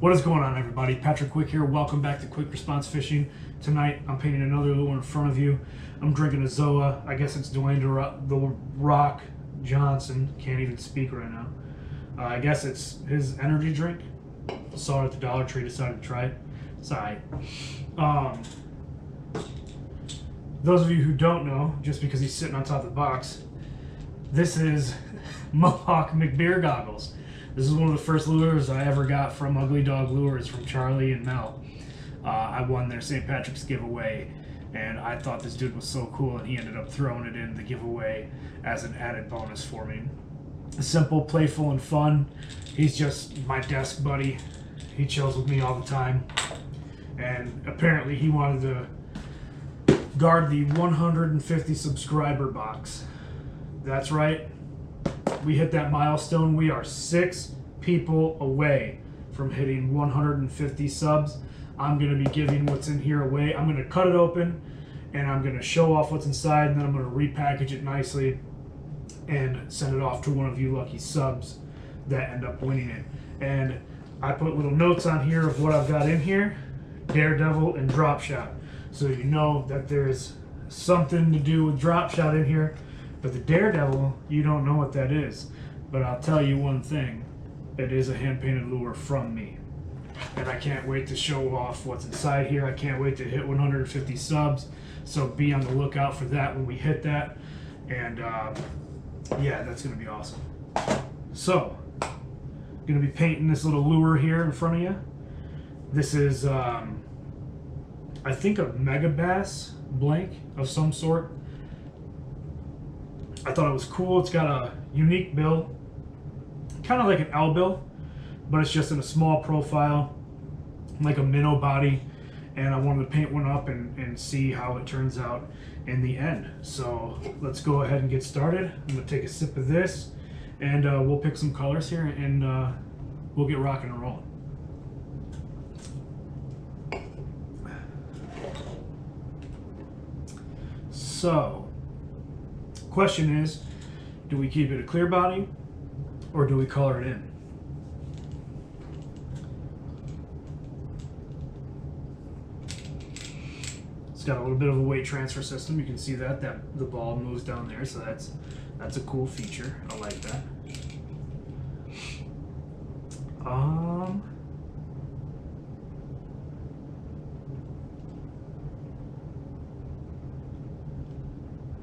What is going on, everybody? Patrick Quick here. Welcome back to Quick Response Fishing. Tonight, I'm painting another lure in front of you. I'm drinking a Zoa. I guess it's Dwayne the Rock Johnson. Can't even speak right now. I guess it's his energy drink. Saw it at the Dollar Tree. Decided to try it. It's alright. Those of you who don't know, just because he's sitting on top of the box, this is Mohawk McBeer goggles. This is one of the first lures I ever got from Ugly Dog Lures from Charlie and Mel. I won their St. Patrick's giveaway, and I thought this dude was so cool, and he ended up throwing it in the giveaway as an added bonus for me. Simple, playful, and fun. He's just my desk buddy. He chills with me all the time. And apparently he wanted to guard the 150 subscriber box. That's right. We hit that milestone. We are 6 people away from hitting 150 subs. I'm going to be giving what's in here away. I'm going to cut it open and I'm going to show off what's inside, and then I'm going to repackage it nicely and send it off to one of you lucky subs that end up winning it. And I put little notes on here of what I've got in here: Daredevil and Drop Shot. So you know that there's something to do with Drop Shot in here. But the Daredevil, you don't know what that is. But I'll tell you one thing. It is a hand-painted lure from me. And I can't wait to show off what's inside here. I can't wait to hit 150 subs. So be on the lookout for that when we hit that. And yeah, that's going to be awesome. So, going to be painting this little lure here in front of you. This is, I think, a Mega Bass blank of some sort. I thought it was cool. It's got a unique bill, kind of like an L bill, but it's just in a small profile, like a minnow body. And I wanted to paint one up and see how it turns out in the end. So let's go ahead and get started. I'm going to take a sip of this, and we'll pick some colors here, and we'll get rocking and rolling. So, question is, do we keep it a clear body or do we color it in? It's got a little bit of a weight transfer system. You can see that the ball moves down there, so that's a cool feature. I like that.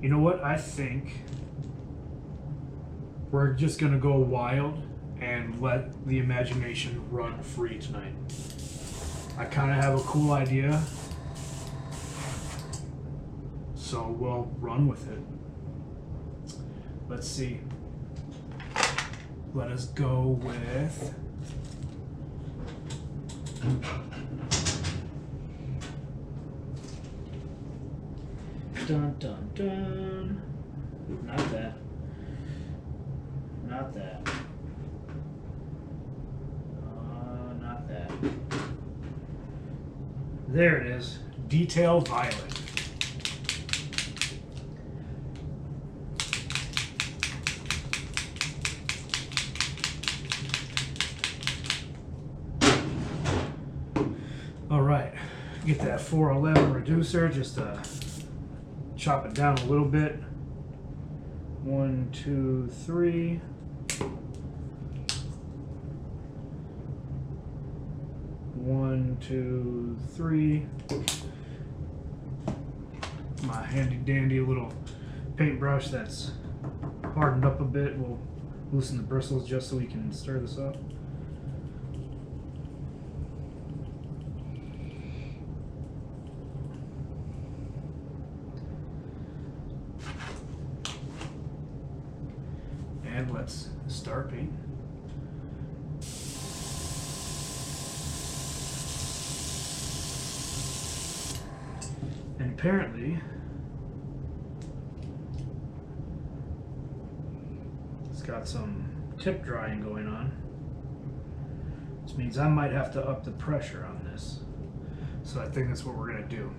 You know what? I think we're just going to go wild and let the imagination run free tonight. I kind of have a cool idea, so we'll run with it. Let's see. Let us go with... Dun dun dun. Not that. Not that. Not that. There it is. Detail Violet. All right. Get that 411 reducer. Just chop it down a little bit. 1, 2, 3. One, 2, 3. My handy dandy little paintbrush that's hardened up a bit. We'll loosen the bristles just so we can stir this up. And let's start painting. And apparently, it's got some tip drying going on, which means I might have to up the pressure on this. So I think that's what we're going to do,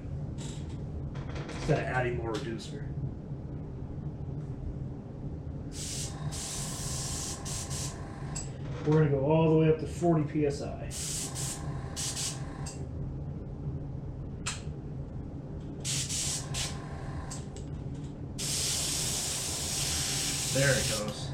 instead of adding more reducer. We're going to go all the way up to 40 psi. There it goes.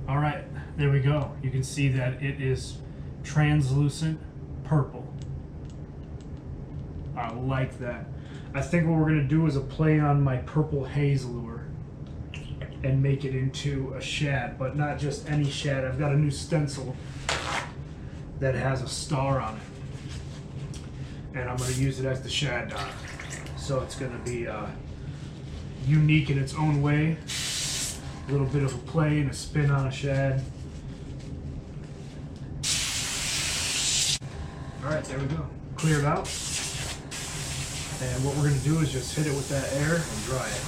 All right, there we go. You can see that it is translucent purple. I like that. I think what we're gonna do is a play on my purple haze lure and make it into a shad, but not just any shad. I've got a new stencil that has a star on it, and I'm gonna use it as the shad dot. So it's gonna be unique in its own way. A little bit of a play and a spin on a shad. All right, there we go. Clear it out. And what we're gonna do is just hit it with that air and dry it.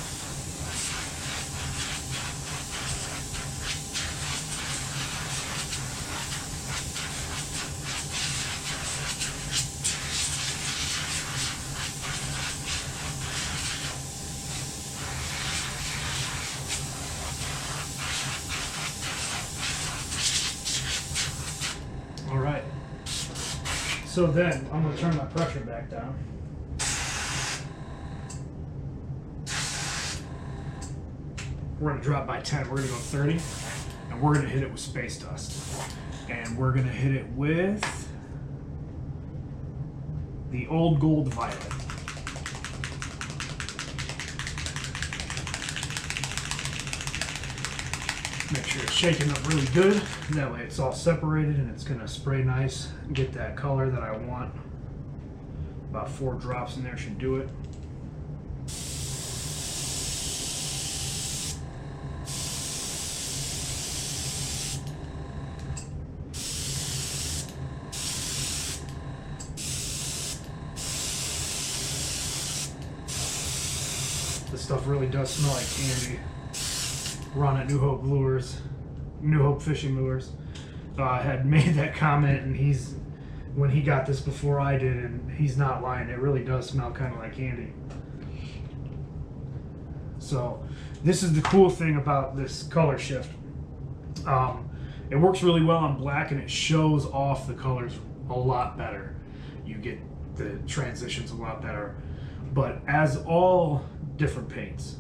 All right. So then I'm gonna turn my pressure back down. We're gonna drop by 10. We're gonna go 30, and we're gonna hit it with Spacedust. And we're gonna hit it with the Old Gold Violet. Make sure it's shaking up really good. That way it's all separated and it's gonna spray nice and get that color that I want. About 4 drops in there should do it. This stuff really does smell like candy. Ron at New Hope Fishing Lures, had made that comment, and when he got this before I did, and he's not lying. It really does smell kind of like candy. So this is the cool thing about this color shift. It works really well on black, and it shows off the colors a lot better. You get the transitions a lot better. But as all different paints,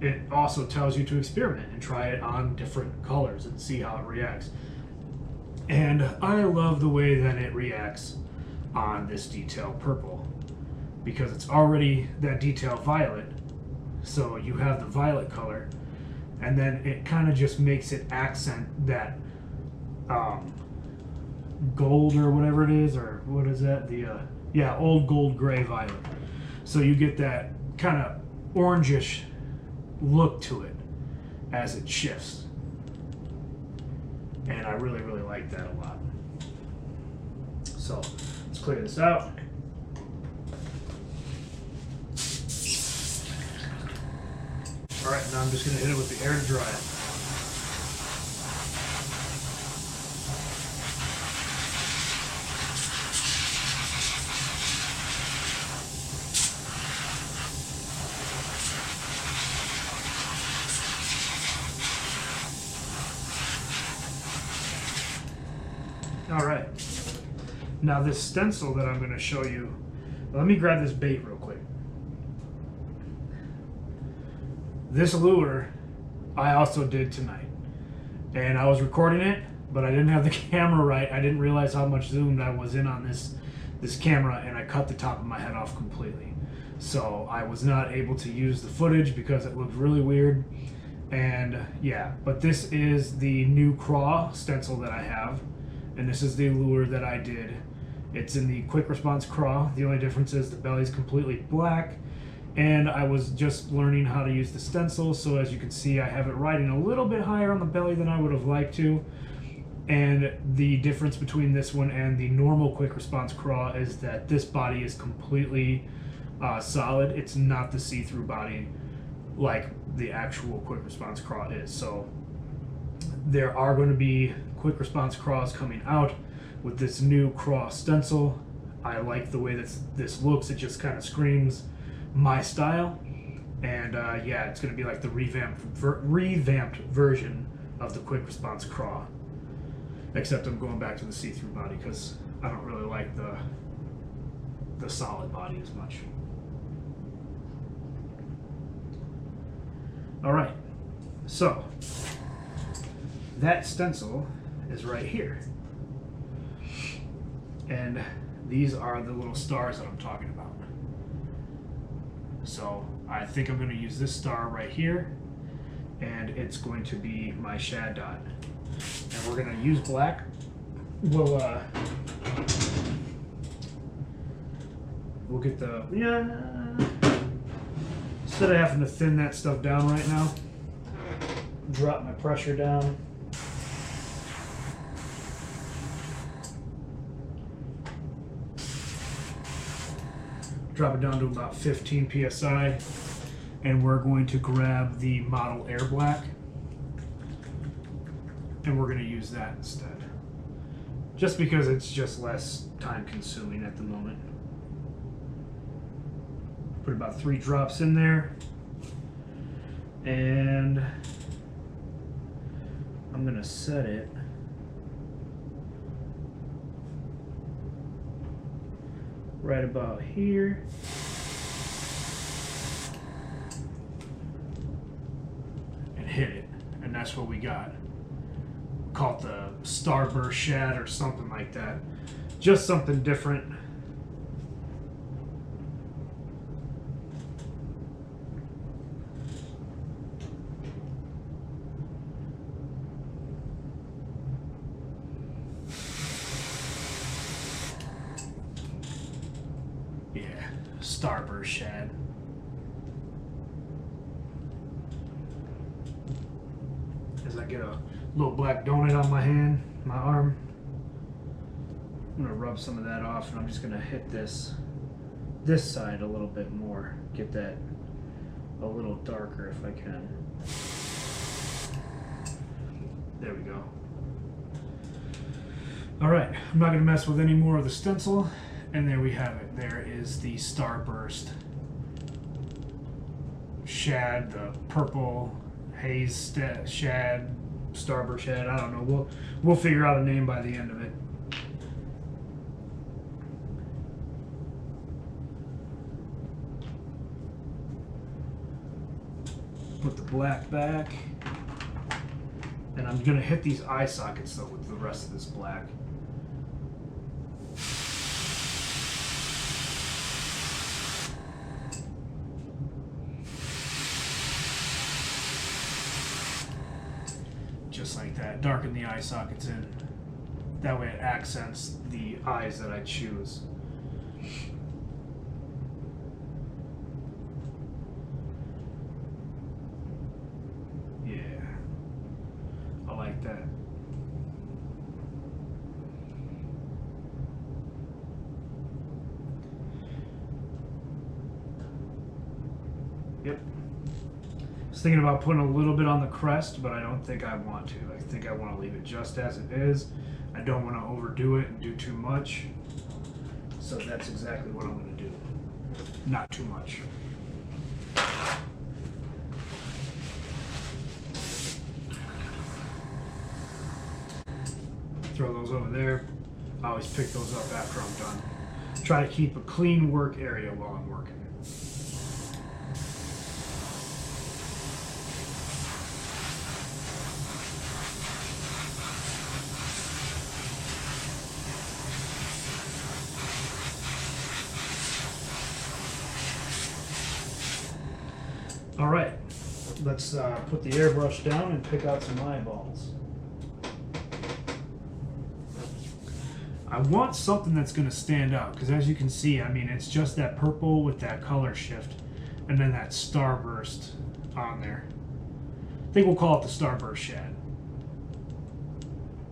it also tells you to experiment and try it on different colors and see how it reacts. And I love the way that it reacts on this detail purple, because it's already that detail violet. So you have the violet color, and then it kind of just makes it accent that gold or whatever it is, or what is that? Yeah, old gold gray violet. So you get that kind of orangish look to it as it shifts, and I really like that a lot. So let's clear this out. All right, now I'm just going to hit it with the air to dry it. All right, now this stencil that I'm going to show you, let me grab this bait real quick. This lure I also did tonight, and I was recording it, but I didn't have the camera right. I didn't realize how much zoomed I was in on this camera, and I cut the top of my head off completely. So I was not able to use the footage because it looked really weird. And yeah, but this is the new craw stencil that I have. And this is the lure that I did, It's in the quick response craw. The only difference is the belly's completely black, and I was just learning how to use the stencil, so as you can see I have it riding a little bit higher on the belly than I would have liked to. And the difference between this one and the normal quick response craw is that this body is completely solid. It's not the see-through body like the actual quick response craw is. So there are going to be quick response craws coming out with this new craw stencil. I like the way that this looks. It just kind of screams my style. And yeah, it's going to be like the revamped version of the quick response craw. Except I'm going back to the see-through body because I don't really like the solid body as much. All right, so that stencil is right here. And these are the little stars that I'm talking about. So I think I'm going to use this star right here, and it's going to be my Shad dot. And we're going to use black. We'll get the, instead of having to thin that stuff down right now, drop my pressure down. Drop it down to about 15 psi, and we're going to grab the model air black, and we're going to use that instead, just because it's just less time consuming at the moment. Put about 3 drops in there, and I'm going to set it right about here. And hit it. And that's what we got. Call it the Starburst Shad or something like that. Just something different. Starburst Shad. As I get a little black donut on my hand, my arm, I'm gonna rub some of that off, and I'm just gonna hit this side a little bit more, get that a little darker if I can. There we go. All right, I'm not gonna mess with any more of the stencil. And there we have it. There is the Starburst Shad, the purple haze Shad, Starburst Shad. I don't know. We'll figure out a name by the end of it. Put the black back, and I'm gonna hit these eye sockets though with the rest of this black. Just like that, darken the eye sockets in. That way it accents the eyes that I choose. Yeah, I like that. Yep. I was thinking about putting a little bit on the crest, but I don't think I want to. I think I want to leave it just as it is. I don't want to overdo it and do too much. So that's exactly what I'm going to do. Not too much. Throw those over there. I always pick those up after I'm done. Try to keep a clean work area while I'm working. All right, let's put the airbrush down and pick out some eyeballs. I I want something that's going to stand out, because as you can see, I mean, it's just that purple with that color shift, and then that Starburst on there. I think we'll call it the Starburst Shad,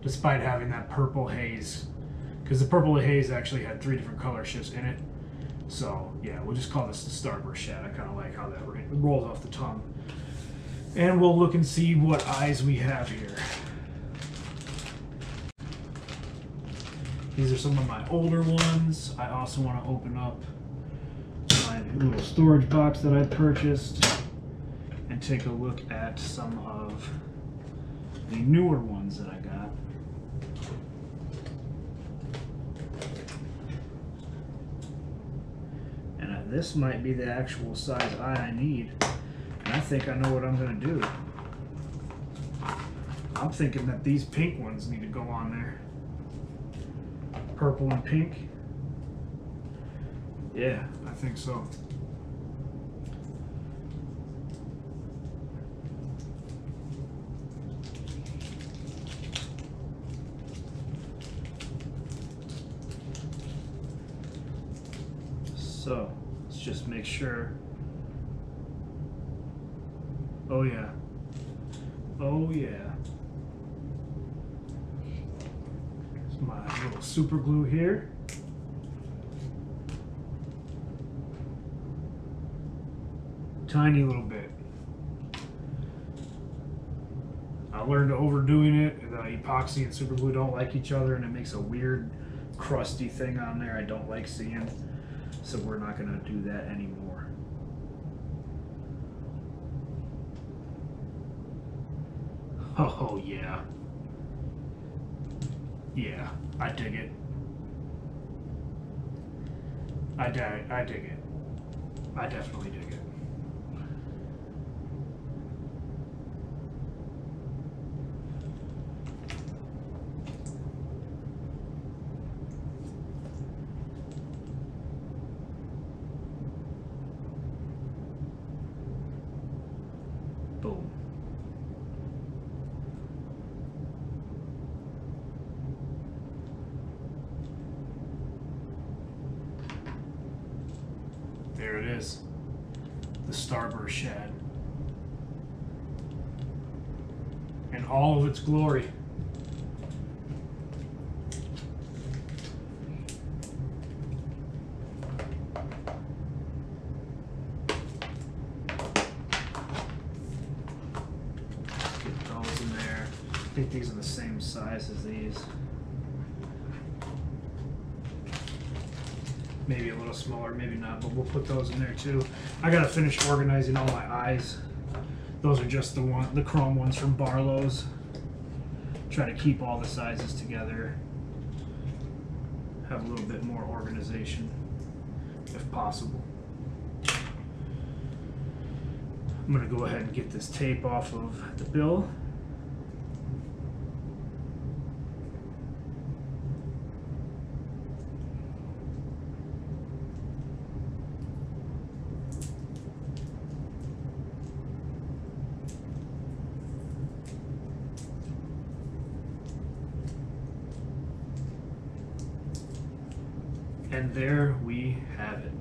despite having that purple haze, because the purple haze actually had 3 different color shifts in it. So yeah, we'll just call this the Starburst Shad. I kind of like how that rolls off the tongue. And we'll look and see what eyes we have here. These are some of my older ones. I also want to open up my little storage box that I purchased and take a look at some of the newer ones that I got. And this might be the actual size eye I need. And I think I know what I'm going to do. I'm thinking that these pink ones need to go on there. Purple and pink. Yeah, I think so. So, let's just make sure. Oh yeah. Oh yeah. There's my little super glue here. Tiny little bit. I learned overdoing it. The epoxy and super glue don't like each other, and it makes a weird crusty thing on there I don't like seeing. So we're not going to do that anymore. Oh yeah. Yeah, I dig it. I dig it. I definitely dig it. Boom. There it is, the Starburst Shad in all of its glory. Get those in there. I think these are the same size as these. Maybe a little smaller, maybe not, but we'll put those in there too. I gotta finish organizing all my eyes. Those are just the chrome ones from Barlow's. Try to keep all the sizes together. Have a little bit more organization, if possible. I'm gonna go ahead and get this tape off of the bill. And there we have it.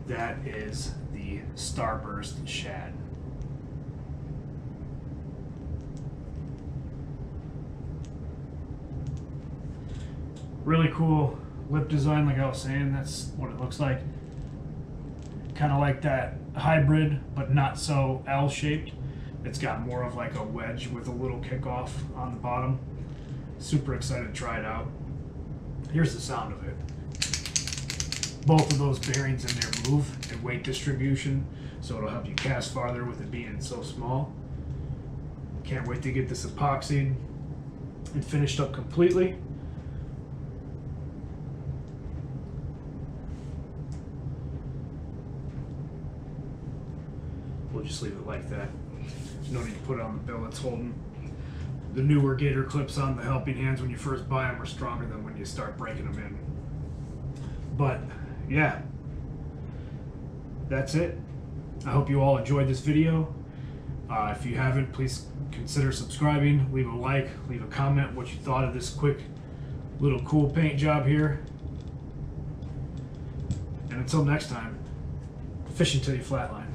That is the Starburst Shad. Really cool lip design, like I was saying. That's what it looks like. Kind of like that hybrid, but not so L-shaped. It's got more of like a wedge with a little kickoff on the bottom. Super excited to try it out. Here's the sound of it. Both of those bearings in there move and weight distribution, so it'll help you cast farther with it being so small. Can't wait to get this epoxied and finished up completely. We'll just leave it like that. No need to put it on the bill. It's holding. The newer gator clips on the helping hands when you first buy them are stronger than when you start breaking them in. But yeah, that's it. I hope you all enjoyed this video. If you haven't, please consider subscribing, leave a like, leave a comment what you thought of this quick Little cool paint job here. And until next time, fishing till you flatline.